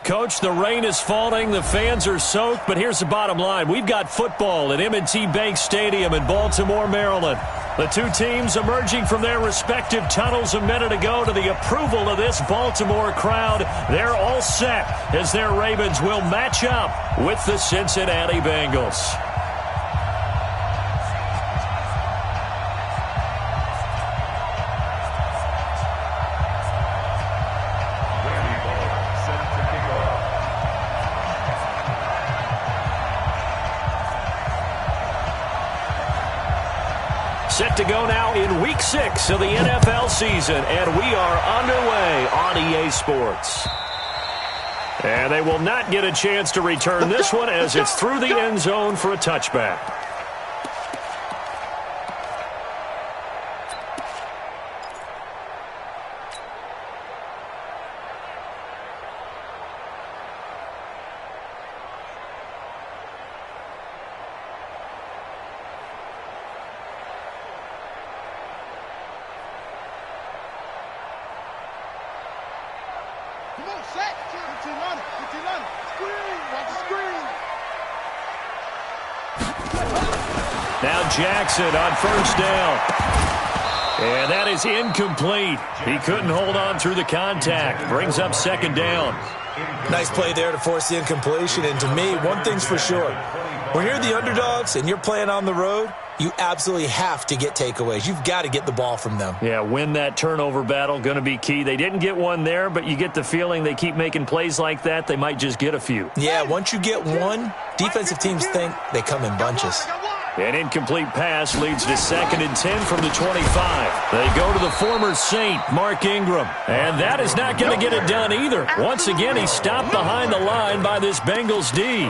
Coach, the rain is falling, the fans are soaked, but here's the bottom line. We've got football at M&T Bank Stadium in Baltimore, Maryland. The two teams emerging from their respective tunnels a minute ago to the approval of this Baltimore crowd. They're all set as their Ravens will match up with the Cincinnati Bengals. Set to go now in Week 6 of the NFL season, and we are underway on EA Sports. And they will not get a chance to return this one as it's through the end zone for a touchback. Now Jackson on first down. And that is incomplete. He couldn't hold on through the contact. Brings up second down. Nice play there to force the incompletion. And to me, one thing's for sure. When you're the underdogs and you're playing on the road, you absolutely have to get takeaways. You've got to get the ball from them. Yeah, win that turnover battle, going to be key. They didn't get one there, but you get the feeling they keep making plays like that, they might just get a few. Yeah, once you get one, defensive teams think they come in bunches. An incomplete pass leads to 2nd and 10 from the 25. They go to the former Saint, Mark Ingram. And that is not going to get it done either. Once again, he's stopped behind the line by this Bengals D.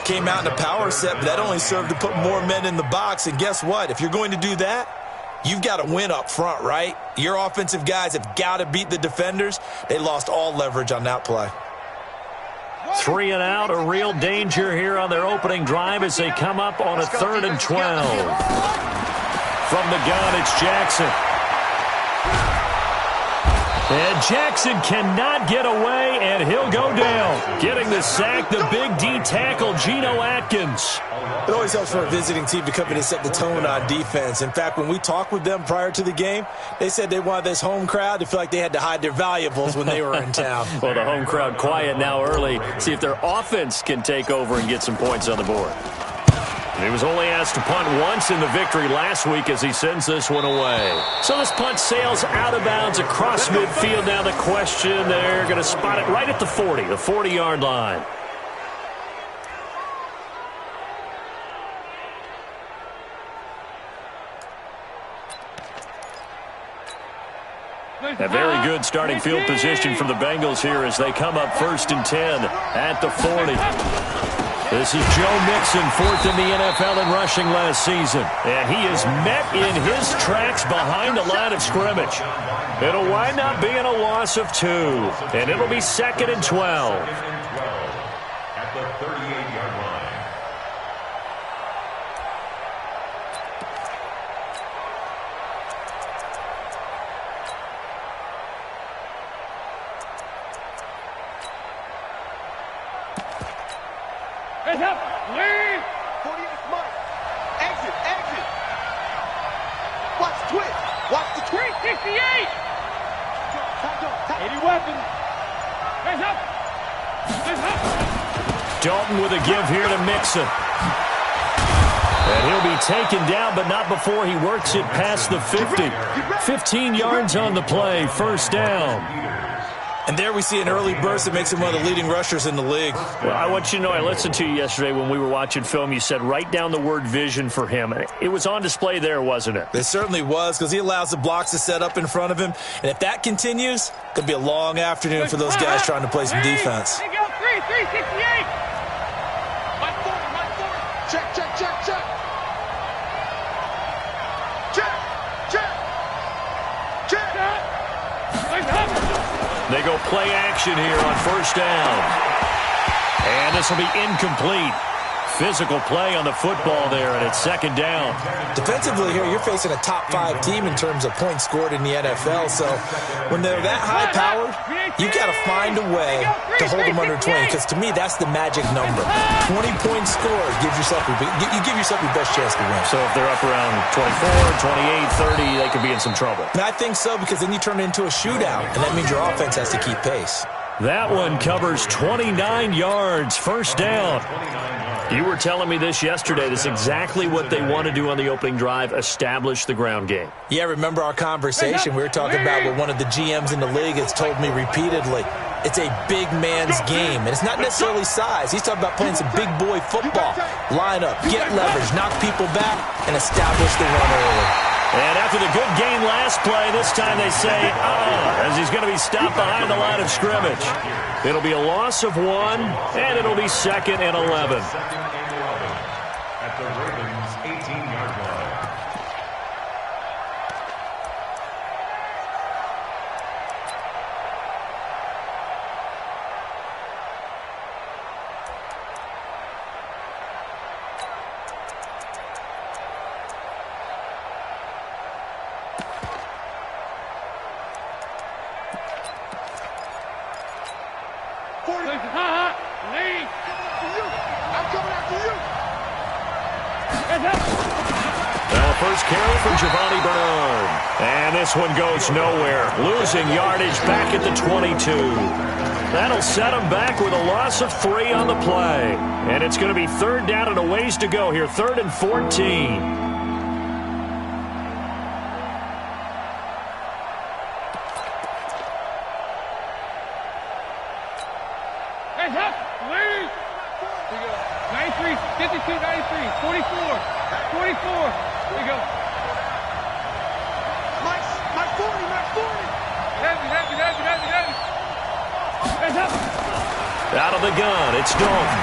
Came out in a power set, but that only served to put more men in the box. And guess what? If you're going to do that, you've got to win up front, right? Your offensive guys have got to beat the defenders. They lost all leverage on that play. 3 and out, a real danger here on their opening drive as they come up on a 3rd and 12. From the gun, it's Jackson. And Jackson cannot get away, and he'll go down. Getting the sack, the big D tackle, Geno Atkins. It always helps for a visiting team to come in and set the tone on defense. In fact, when we talked with them prior to the game, they said they wanted this home crowd to feel like they had to hide their valuables when they were in town. Well, the home crowd quiet now early. See if their offense can take over and get some points on the board. He was only asked to punt once in the victory last week as he sends this one away. So this punt sails out of bounds across midfield. Now the question, they're going to spot it right at the 40, the 40-yard line. A very good starting field position from the Bengals here as they come up 1st and 10 at the 40. This is Joe Mixon, 4th in the NFL in rushing last season. And he is met in his tracks behind the line of scrimmage. It'll wind up being a loss of 2. And it'll be 2nd and 12. At the 38-yard line. Heads up! Lead! 48 mark. Exit, exit. Watch the twitch. Watch the twitch. 68! 80 weapons. Heads up! Heads up! Dalton with a give here to Mixon. And he'll be taken down, but not before he works it past the 50. 15 yards on the play, 1st down. And there we see an early burst that makes him one of the leading rushers in the league. Well, I want you to know, I listened to you yesterday when we were watching film. You said write down the word vision for him. It was on display there, wasn't it? It certainly was, because he allows the blocks to set up in front of him. And if that continues, it could be a long afternoon for those guys trying to play some defense. They go 368. Right forward. Check, check, check, check. Check, check. Check. They go play action here on 1st down. And this will be incomplete. physical play on the football there, and it's second down. Defensively here, you're facing a top-5 team in terms of points scored in the NFL, so when they're that high-powered, you got to find a way to hold them under 20, because to me, that's the magic number. 20 points scored gives yourself you give yourself your best chance to win. So if they're up around 24, 28, 30, they could be in some trouble. And I think so, because then you turn it into a shootout, and that means your offense has to keep pace. That one covers 29 yards, first down. You were telling me this yesterday. This is exactly what they want to do on the opening drive, establish the ground game. Yeah, remember our conversation? We were talking about what one of the GMs in the league has told me repeatedly. It's a big man's game, and it's not necessarily size. He's talking about playing some big boy football. Line up, get leverage, knock people back, and establish the run early. And after the good gain last play, this time they say, as he's going to be stopped behind the line of scrimmage. It'll be a loss of 1, and it'll be 2nd and 11. At the Ravens' 18-yard line. Well, first carry from Giovanni Bernard. And this one goes nowhere. Losing yardage back at the 22. That'll set him back with a loss of 3 on the play. And it's going to be 3rd down and a ways to go here. 3rd and 14. Out of the gun, it's Dalton.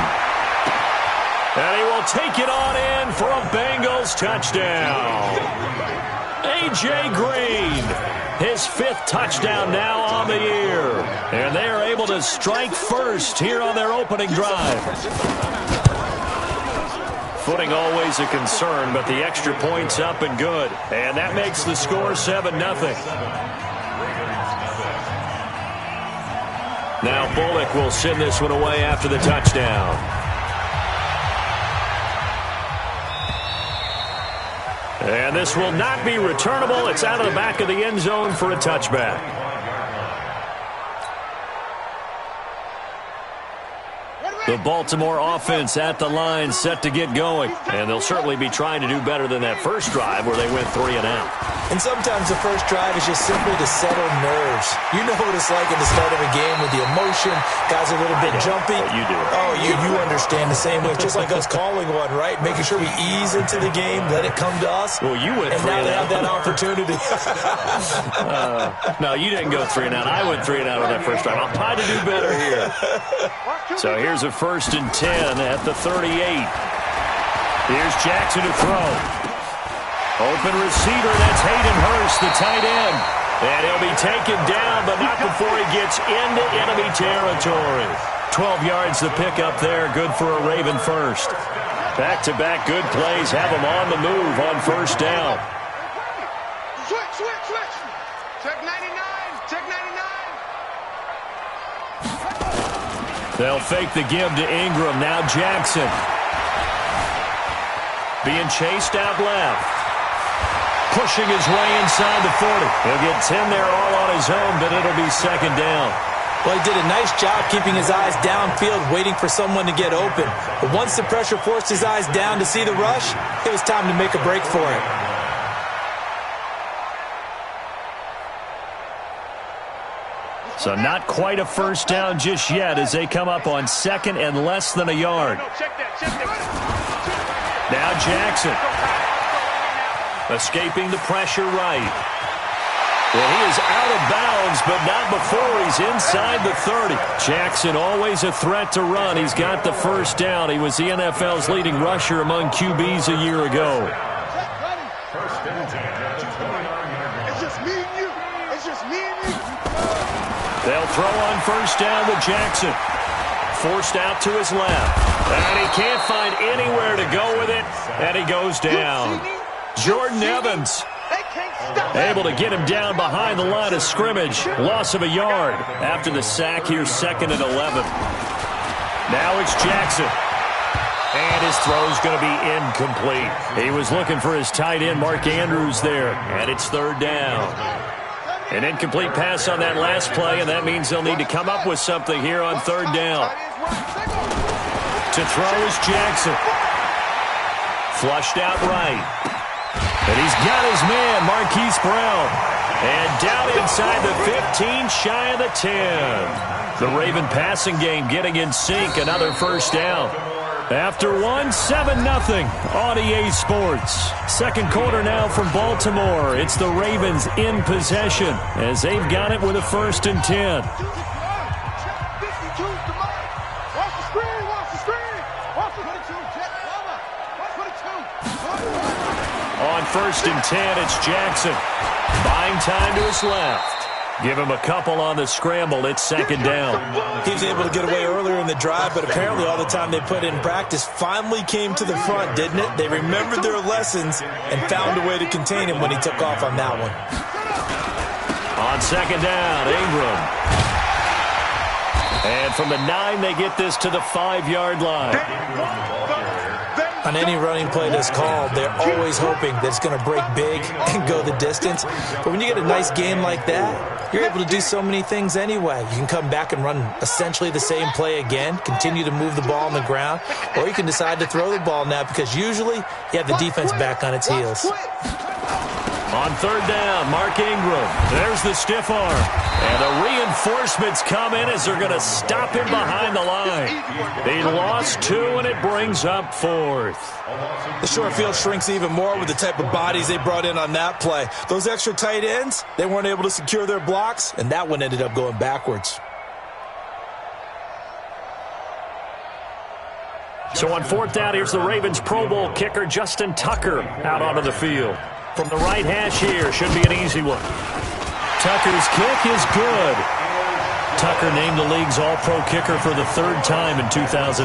And he will take it on in for a Bengals touchdown. A.J. Green, his 5th touchdown now on the year. And they are able to strike first here on their opening drive. Footing always a concern, but the extra point's up and good. And that makes the score 7-0. Now Bullock will send this one away after the touchdown. And this will not be returnable. It's out of the back of the end zone for a touchback. The Baltimore offense at the line set to get going. And they'll certainly be trying to do better than that first drive where they went 3 and out. And sometimes the first drive is just simply to settle nerves. You know what it's like at the start of a game with the emotion. Guys are a little bit jumpy. You do. Oh, you understand the same way. It's just like us calling one, right? Making sure we ease into the game, let it come to us. Well, you went 3 and out. And now they have that opportunity. No, you didn't go 3 and out. I went 3 and out on that first drive. I'll try to do better here. So here's a 1st and 10 at the 38. Here's Jackson to throw. Open receiver, that's Hayden Hurst, the tight end. And he'll be taken down, but not before he gets into enemy territory. 12 yards the pickup there, good for a Raven first. Back-to-back good plays have him on the move on 1st down. Switch. Check 99. Check 99. They'll fake the give to Ingram. Now Jackson. Being chased out left. Pushing his way inside the 40. He'll get 10 there all on his own, but it'll be 2nd down. Well, he did a nice job keeping his eyes downfield, waiting for someone to get open. But once the pressure forced his eyes down to see the rush, it was time to make a break for it. So not quite a 1st down just yet as they come up on 2nd and less than a yard. Now Jackson. Escaping the pressure right. Well, he is out of bounds, but not before he's inside the 30. Jackson always a threat to run. He's got the 1st down. He was the NFL's leading rusher among QBs a year ago. First and 10 at the 29-yard line. It's just me and you. It's just me and you. They'll throw on 1st down with Jackson. Forced out to his left. And he can't find anywhere to go with it, and he goes down. Jordan Evans able to get him down behind the line of scrimmage. Loss of a yard after the sack here, 2nd and 11. Now it's Jackson. And his throw's going to be incomplete. He was looking for his tight end, Mark Andrews, there. And it's 3rd down. An incomplete pass on that last play, and that means they'll need to come up with something here on 3rd down. To throw is Jackson. Flushed out right. And he's got his man, Marquise Brown. And down inside the 15, shy of the 10. The Raven passing game getting in sync. Another 1st down. After 7-0 on EA Sports. 2nd quarter now from Baltimore. It's the Ravens in possession as they've got it with a 1st and 10. On 1st and 10, it's Jackson. Buying time to his left. Give him a couple on the scramble. It's 2nd down. He was able to get away earlier in the drive, but apparently all the time they put in practice finally came to the front, didn't it? They remembered their lessons and found a way to contain him when he took off on that one. On 2nd down, Ingram. And from the 9, they get this to the 5-yard line. On any running play that's called, they're always hoping that it's going to break big and go the distance. But when you get a nice game like that, you're able to do so many things anyway. You can come back and run essentially the same play again, continue to move the ball on the ground, or you can decide to throw the ball now because usually you have the defense back on its heels. On 3rd down, Mark Ingram. There's the stiff arm. And the reinforcements come in as they're going to stop him behind the line. He lost 2, and it brings up 4th. The short field shrinks even more with the type of bodies they brought in on that play. Those extra tight ends, they weren't able to secure their blocks, and that one ended up going backwards. So on 4th down, here's the Ravens Pro Bowl kicker, Justin Tucker, out onto the field. From the right hash here, should be an easy one. Tucker's kick is good. Tucker named the league's all-pro kicker for the 3rd time in 2018.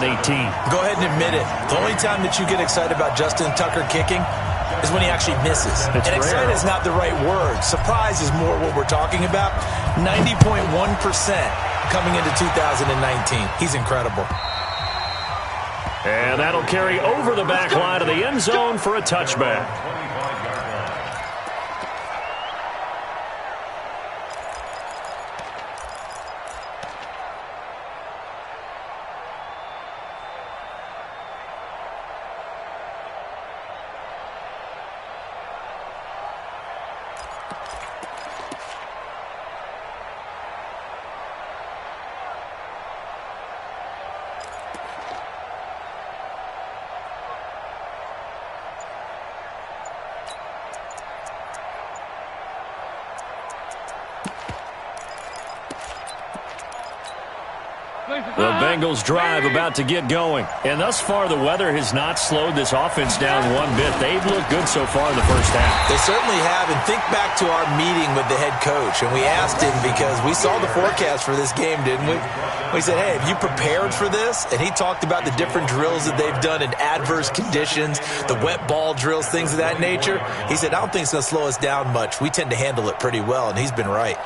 Go ahead and admit it. The only time that you get excited about Justin Tucker kicking is when he actually misses. It's and excited is not the right word. Surprise is more what we're talking about. 90.1% coming into 2019. He's incredible. And that'll carry over the back line of the end zone for a touchback. The Bengals drive about to get going. And thus far, the weather has not slowed this offense down one bit. They've looked good so far in the first half. They certainly have. And think back to our meeting with the head coach. And we asked him because we saw the forecast for this game, didn't we? We said, hey, have you prepared for this? And he talked about the different drills that they've done in adverse conditions, the wet ball drills, things of that nature. He said, I don't think it's going to slow us down much. We tend to handle it pretty well, and he's been right.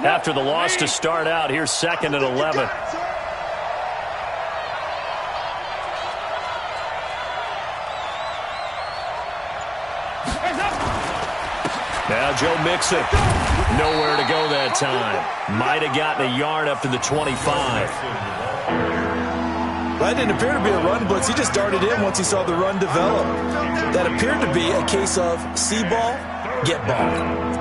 After the loss to start out, here's 2nd and 11. Now Joe Mixon. Nowhere to go that time. Might have gotten a yard up to the 25. That didn't appear to be a run blitz. He just darted in once he saw the run develop. That appeared to be a case of see ball, get ball.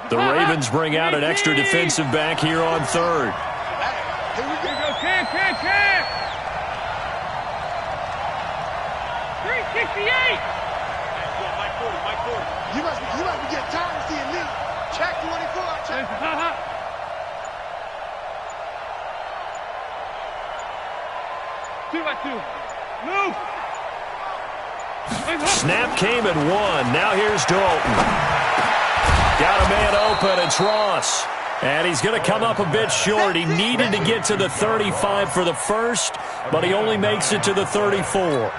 The Ravens bring out an extra defensive back here on 3rd. Here we go. 368. You must be getting tired of seeing me. Check 24. Check. 2-2. Move. Snap came at 1. Now here's Dalton. Got a man open. It's Ross. And he's going to come up a bit short. He needed to get to the 35 for the first, but he only makes it to the 34.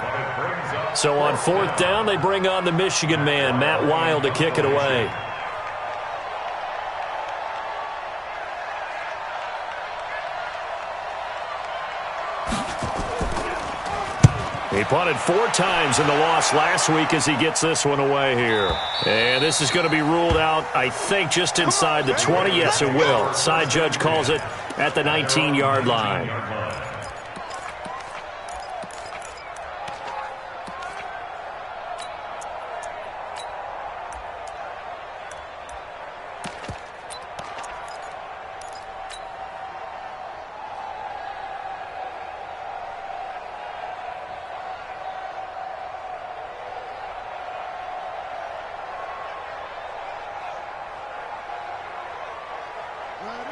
So on 4th down, they bring on the Michigan man, Matt Wild, to kick it away. He punted 4 times in the loss last week as he gets this one away here. And this is going to be ruled out, I think, just inside the 20. Yes, it will. Side judge calls it at the 19-yard line.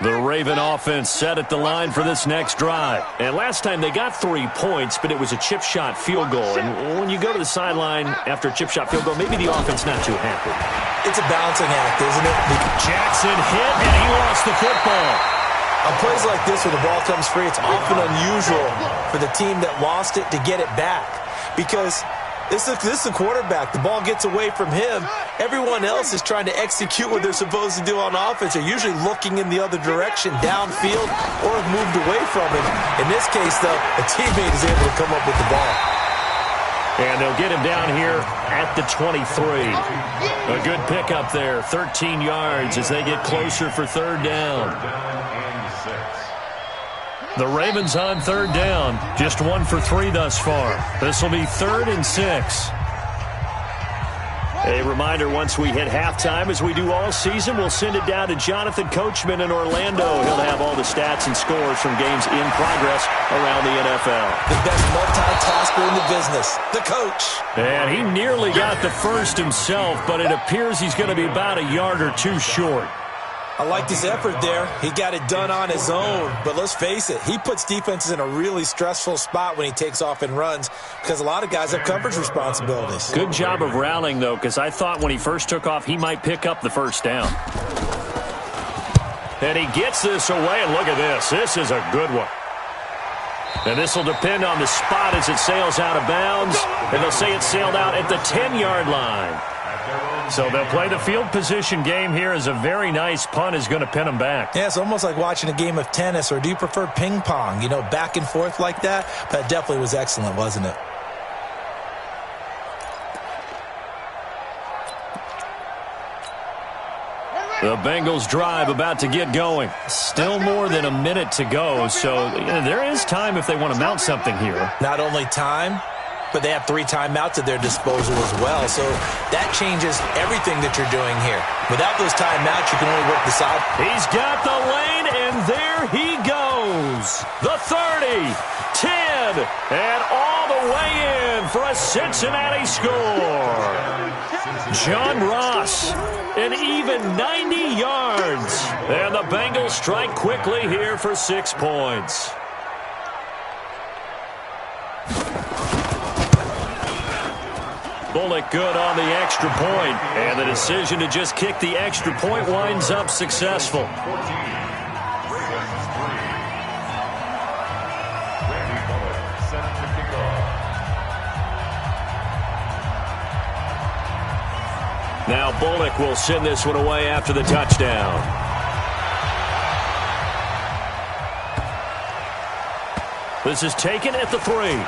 The Raven offense set at the line for this next drive. And last time they got 3 points, but it was a chip shot field goal. And when you go to the sideline after a chip shot field goal, maybe the offense not too happy. It's a balancing act, isn't it? Jackson hit, and he lost the football. On plays like this where the ball comes free, it's often unusual for the team that lost it to get it back. Because this is the quarterback. The ball gets away from him. Everyone else is trying to execute what they're supposed to do on offense. They're usually looking in the other direction, downfield, or have moved away from him. In this case, though, a teammate is able to come up with the ball. And they'll get him down here at the 23. A good pickup there, 13 yards as they get closer for 3rd down. The Ravens on 3rd down, just 1 for 3 thus far. This will be 3rd and 6. A reminder, once we hit halftime, as we do all season, we'll send it down to Jonathan Coachman in Orlando. He'll have all the stats and scores from games in progress around the NFL. The best multitasker in the business, the coach. And he nearly got the first himself, but it appears he's going to be about a yard or 2 short. I liked his effort there. He got it done on his own. But let's face it, he puts defenses in a really stressful spot when he takes off and runs because a lot of guys have coverage responsibilities. Good job of rallying, though, because I thought when he first took off, he might pick up the first down. And he gets this away, and look at this. This is a good one. And this will depend on the spot as it sails out of bounds. And they'll say it sailed out at the 10-yard line. So they'll play the field position game here as a very nice punt is going to pin them back. Yeah, it's almost like watching a game of tennis, or do you prefer ping pong? You know, back and forth like that? That definitely was excellent, wasn't it? The Bengals drive about to get going. Still more than a minute to go, so there is time if they want to mount something here. Not only time, but they have 3 timeouts at their disposal as well. So that changes everything that you're doing here. Without those timeouts, you can only work the side. He's got the lane, and there he goes. The 30, 10, and all the way in for a Cincinnati score. John Ross, an even 90 yards. And the Bengals strike quickly here for 6 points. Bullock good on the extra point, and the decision to just kick the extra point winds up successful. Now Bullock will send this one away after the touchdown. This is taken at the 3.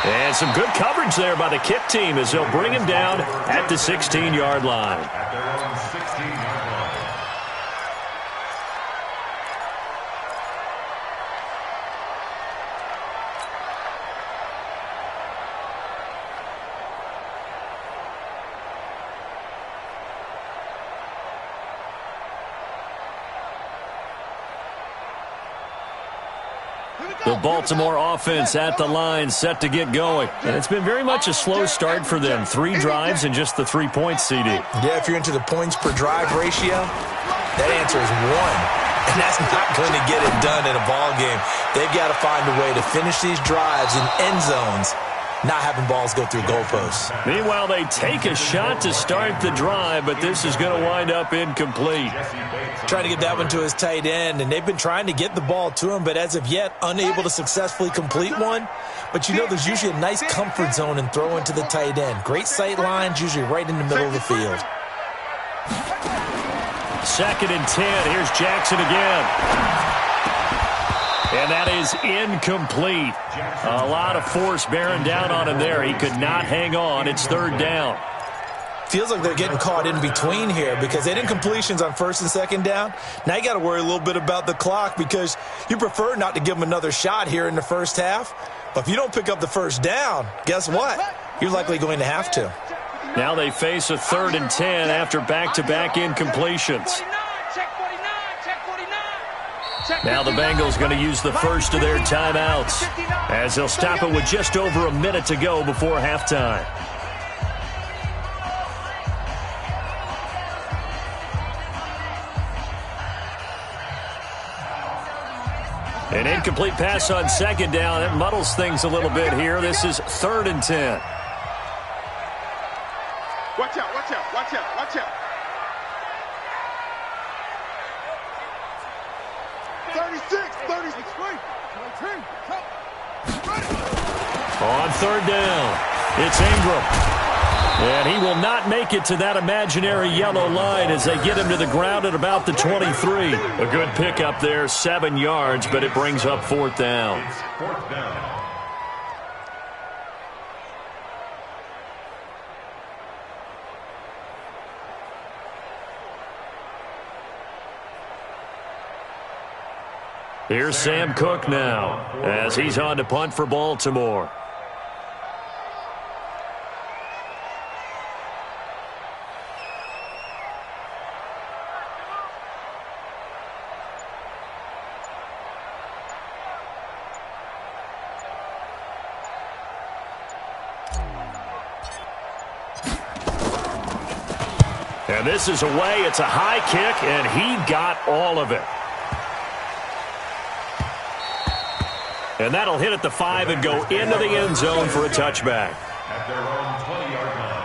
And some good coverage there by the kick team as they'll bring him down at the 16-yard line. At their own 16-yard line. The Baltimore offense at the line, set to get going. And it's been very much a slow start for them. 3 drives and just the 3 points, CD. Yeah, if you're into the points per drive ratio, that answer is 1. And that's not going to get it done in a ball game. They've got to find a way to finish these drives in end zones, not having balls go through goalposts. Meanwhile, they take a shot to start the drive, but this is going to wind up incomplete. Trying to get that one to his tight end, and they've been trying to get the ball to him, but as of yet, unable to successfully complete one. But you know there's usually a nice comfort zone in throwing to the tight end. Great sight lines, usually right in the middle of the field. 2nd and 10. Here's Jackson again. And that is incomplete. A lot of force bearing down on him there. He could not hang on. It's 3rd down. Feels like they're getting caught in between here because they had incompletions on 1st and 2nd down. Now you got to worry a little bit about the clock because you prefer not to give them another shot here in the first half. But if you don't pick up the 1st down, guess what? You're likely going to have to. Now they face a 3rd and 10 after back-to-back incompletions. Now the Bengals going to use the first of their timeouts as they'll stop it with just over a minute to go before halftime. An incomplete pass on 2nd down. It muddles things a little bit here. This is 3rd and 10. Watch out, watch out, watch out, watch out. 36, 36, wait. On 3rd down, it's Ingram. And he will not make it to that imaginary yellow line as they get him to the ground at about the 23. A good pickup there, 7 yards, but it brings up 4th down. It's 4th down. Here's Sam Cook now as he's on to punt for Baltimore. And this is away. It's a high kick, and he got all of it. And that'll hit at the 5 and go into the end zone for a touchback. At their own 20-yard line.